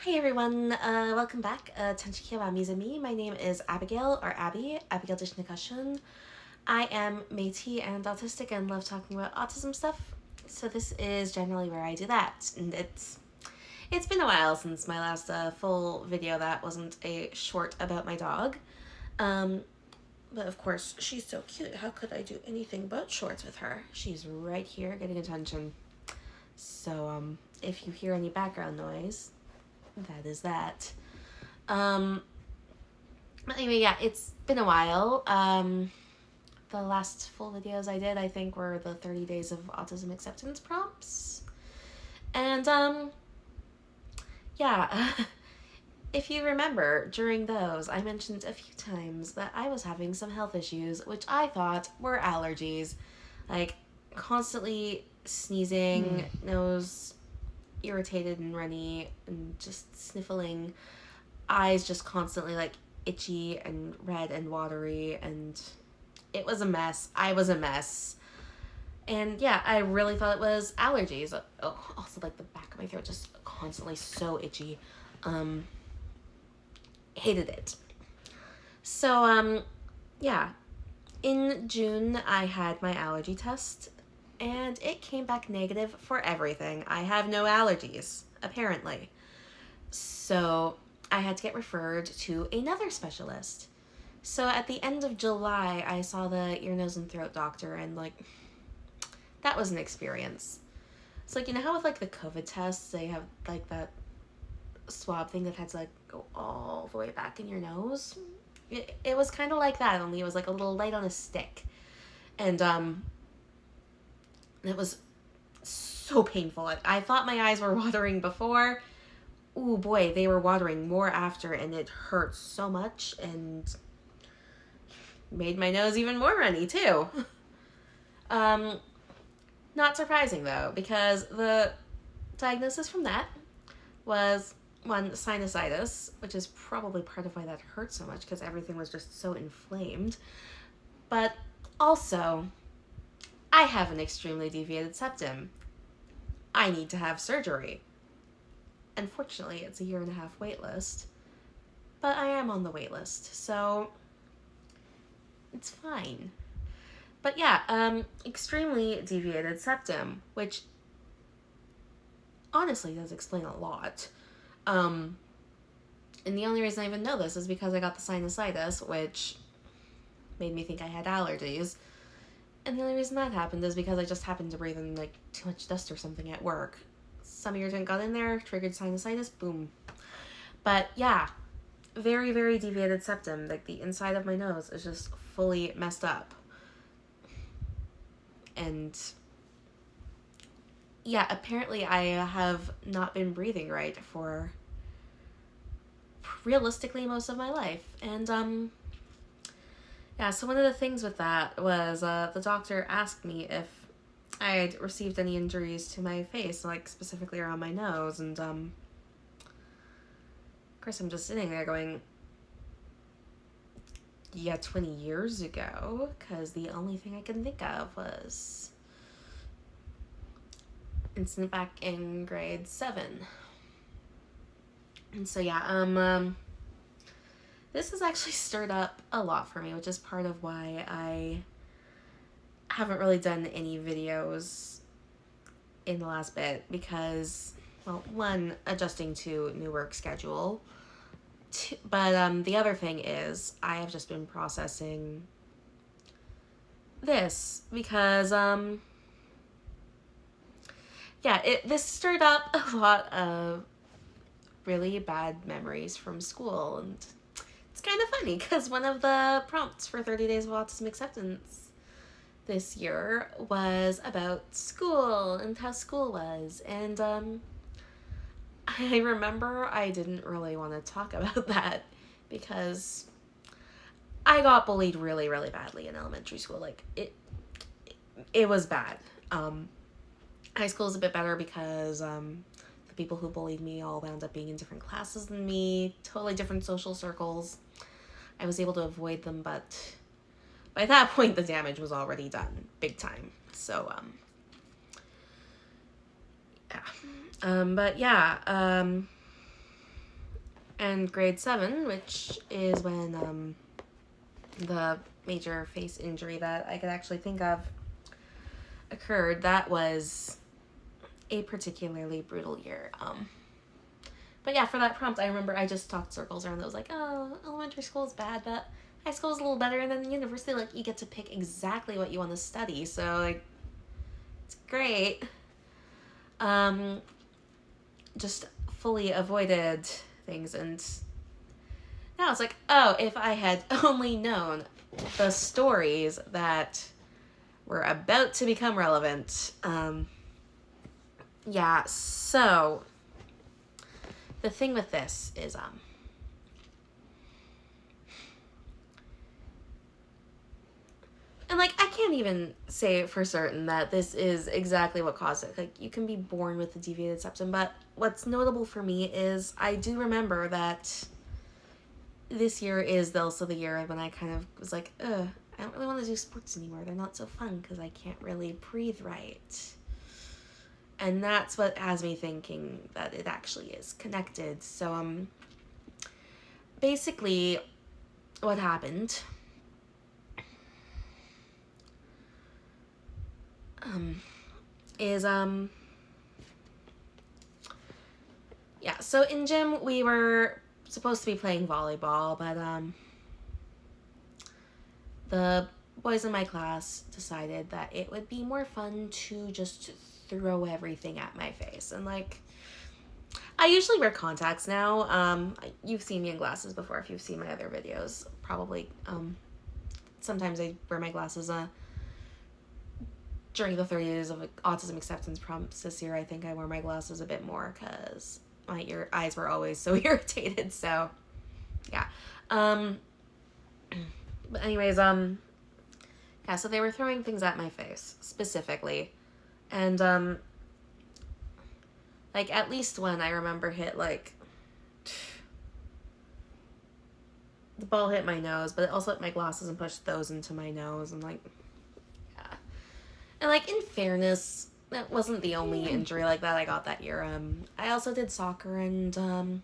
Hey everyone, welcome back. Tanchikia wa Mizumi. My name is Abigail, or Abby, Abigail Dishnikashun. I am Métis and autistic and love talking about autism stuff. So this is generally where I do that. And it's been a while since my last full video that wasn't a short about my dog. But of course, she's so cute. How could I do anything but shorts with her? She's right here getting attention. So if you hear any background noise, that is that. But anyway, yeah, it's been a while. The last full videos I did, I think, were the 30 days of autism acceptance prompts. And, yeah, if you remember, during those, I mentioned a few times that I was having some health issues, which I thought were allergies. Like, constantly sneezing, nose irritated and runny, and just sniffling, eyes just constantly like itchy and red and watery, and it was a mess. I was a mess. And yeah, I really thought it was allergies. Oh, also like the back of my throat just constantly so itchy. Hated it. So yeah, in June I had my allergy test and it came back negative for everything. I have no allergies, apparently. So I had to get referred to another specialist. So at the end of July, I saw the ear, nose, and throat doctor, and like, that was an experience. It's like, you know how with like the COVID tests, they have like that swab thing that had to like go all the way back in your nose? It was kind of like that, only it was like a little light on a stick. And it was so painful. I thought my eyes were watering before. Ooh boy, they were watering more after, and it hurt so much and made my nose even more runny too. Not surprising though, because the diagnosis from that was one, sinusitis, which is probably part of why that hurt so much, because everything was just so inflamed. But also, I have an extremely deviated septum. I need to have surgery. Unfortunately, it's a 1.5-year wait list, but I am on the wait list, so it's fine. But yeah, extremely deviated septum, which honestly does explain a lot. And the only reason I even know this is because I got the sinusitis, which made me think I had allergies. And the only reason that happened is because I just happened to breathe in like too much dust or something at work. Some irritant got in there, triggered sinusitis, boom. But yeah, very, very deviated septum. Like the inside of my nose is just fully messed up. And yeah, apparently I have not been breathing right for realistically most of my life. And yeah, so one of the things with that was the doctor asked me if I had received any injuries to my face, like specifically around my nose, and of course I'm just sitting there going, yeah, 20 years ago, because the only thing I can think of was incident back in grade 7. And so yeah, this has actually stirred up a lot for me, which is part of why I haven't really done any videos in the last bit, because, well, one, adjusting to new work schedule, but the other thing is I have just been processing this, because yeah, this stirred up a lot of really bad memories from school, and it's kind of funny because one of the prompts for 30 Days of Autism Acceptance this year was about school and how school was, and I remember I didn't really want to talk about that because I got bullied really, really badly in elementary school. Like, it was bad. High school is a bit better because the people who bullied me all wound up being in different classes than me, totally different social circles. I was able to avoid them, but by that point, the damage was already done, big time. So, yeah. But yeah, And grade 7, which is when the major face injury that I could actually think of occurred, that was a particularly brutal year. But yeah, for that prompt, I remember I just talked circles around. I was like, oh, elementary school is bad, but high school is a little better. And then university, like, you get to pick exactly what you want to study. So, like, it's great. Just fully avoided things. And now it's like, oh, if I had only known the stories that were about to become relevant. Yeah, so the thing with this is, and, like, I can't even say for certain that this is exactly what caused it. Like, you can be born with the deviated septum, but what's notable for me is I do remember that this year is also the year when I kind of was like, I don't really want to do sports anymore. They're not so fun because I can't really breathe right. And that's what has me thinking that it actually is connected. So, basically, what happened is, yeah, so in gym, we were supposed to be playing volleyball, but, the boys in my class decided that it would be more fun to just throw everything at my face. And, like, I usually wear contacts now. You've seen me in glasses before if you've seen my other videos. Probably, sometimes I wear my glasses, during the 30 days of autism acceptance prompts this year. I think I wore my glasses a bit more because my eyes were always so irritated. So, yeah. But anyways, yeah, so they were throwing things at my face, specifically. And, like, at least one I remember hit, like, the ball hit my nose, but it also hit my glasses and pushed those into my nose, and, like, yeah. And, like, in fairness, that wasn't the only injury like that I got that year. I also did soccer, and,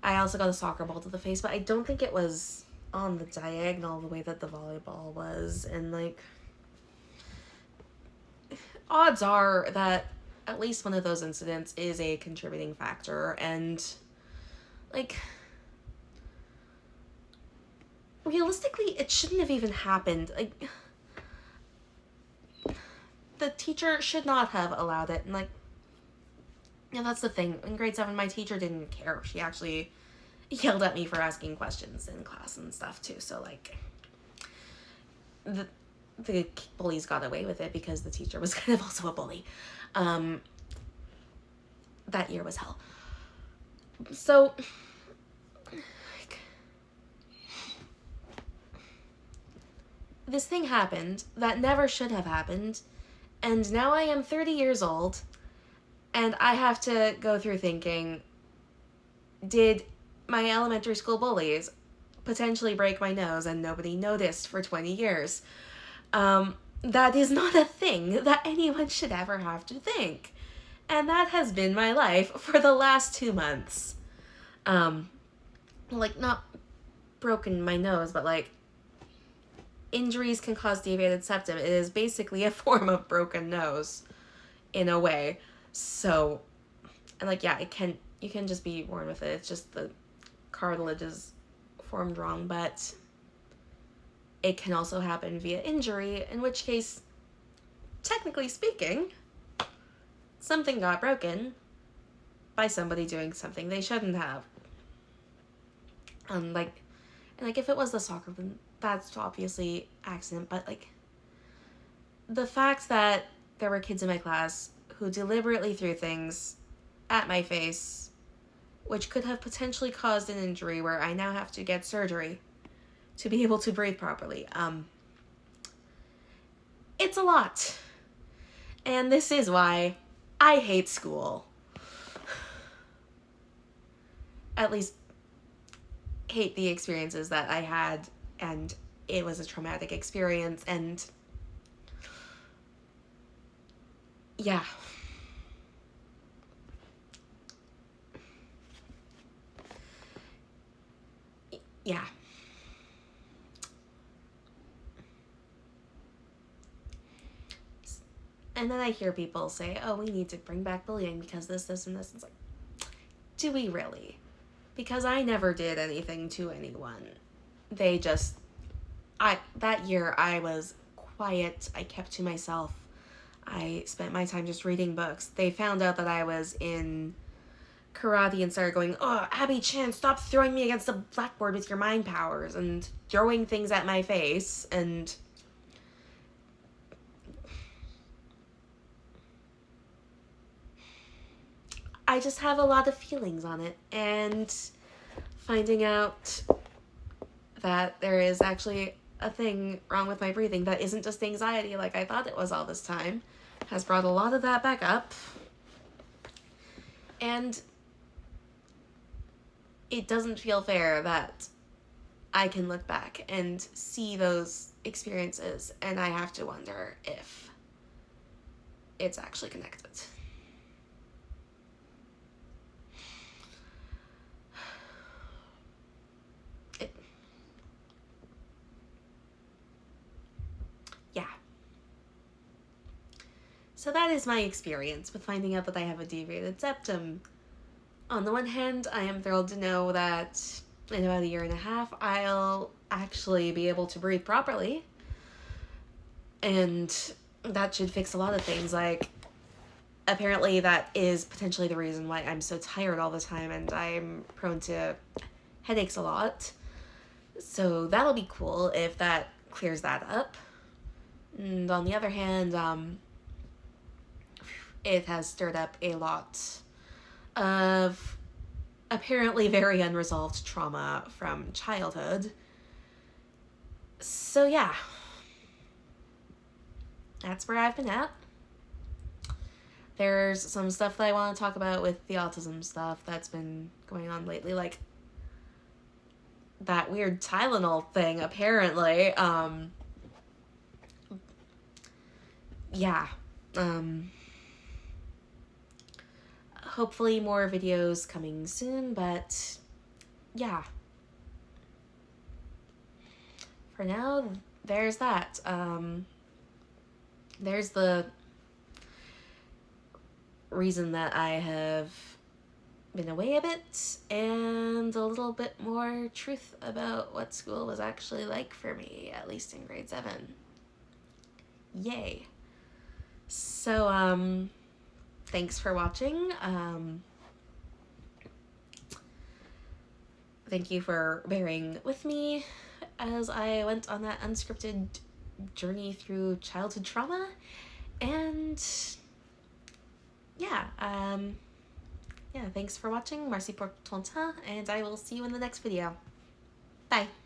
I also got a soccer ball to the face, but I don't think it was on the diagonal the way that the volleyball was. And, like, odds are that at least one of those incidents is a contributing factor. And, like, realistically, it shouldn't have even happened. Like, the teacher should not have allowed it. And, like, yeah, that's the thing. In grade 7, my teacher didn't care. She actually yelled at me for asking questions in class and stuff, too. So, like, the bullies got away with it because the teacher was kind of also a bully. That year was hell. So, like, this thing happened that never should have happened, and now I am 30 years old, and I have to go through thinking, did my elementary school bullies potentially break my nose and nobody noticed for 20 years? That is not a thing that anyone should ever have to think. And that has been my life for the last 2 months. Like, not broken my nose, but, like, injuries can cause deviated septum. It is basically a form of broken nose, in a way. So, and, like, yeah, you can just be born with it. It's just the cartilage is formed wrong, but it can also happen via injury, in which case, technically speaking, something got broken by somebody doing something they shouldn't have. Like, if it was the soccer, then that's obviously accident, but, like, the fact that there were kids in my class who deliberately threw things at my face, which could have potentially caused an injury where I now have to get surgery to be able to breathe properly. It's a lot. And this is why I hate school. At least hate the experiences that I had, and it was a traumatic experience, and yeah. yeah. And then I hear people say, oh, we need to bring back bullying because this, and this. It's like, do we really? Because I never did anything to anyone. That year I was quiet. I kept to myself. I spent my time just reading books. They found out that I was in karate and started going, oh, Abby Chan, stop throwing me against the blackboard with your mind powers, and throwing things at my face, and I just have a lot of feelings on it, and finding out that there is actually a thing wrong with my breathing that isn't just anxiety like I thought it was all this time has brought a lot of that back up. And it doesn't feel fair that I can look back and see those experiences and I have to wonder if it's actually connected. Yeah. So that is my experience with finding out that I have a deviated septum. On the one hand, I am thrilled to know that in about 1.5 years, I'll actually be able to breathe properly. And that should fix a lot of things. Like, apparently that is potentially the reason why I'm so tired all the time and I'm prone to headaches a lot. So that'll be cool if that clears that up. And on the other hand, it has stirred up a lot of apparently very unresolved trauma from childhood. So yeah, that's where I've been at. There's some stuff that I want to talk about with the autism stuff that's been going on lately, like that weird Tylenol thing, apparently. Yeah. Hopefully more videos coming soon, but yeah. For now, there's that. There's the reason that I have been away a bit, and a little bit more truth about what school was actually like for me, at least in grade 7. Yay. So, thanks for watching. Thank you for bearing with me as I went on that unscripted journey through childhood trauma. And yeah, thanks for watching. Merci pour ton temps, and I will see you in the next video. Bye.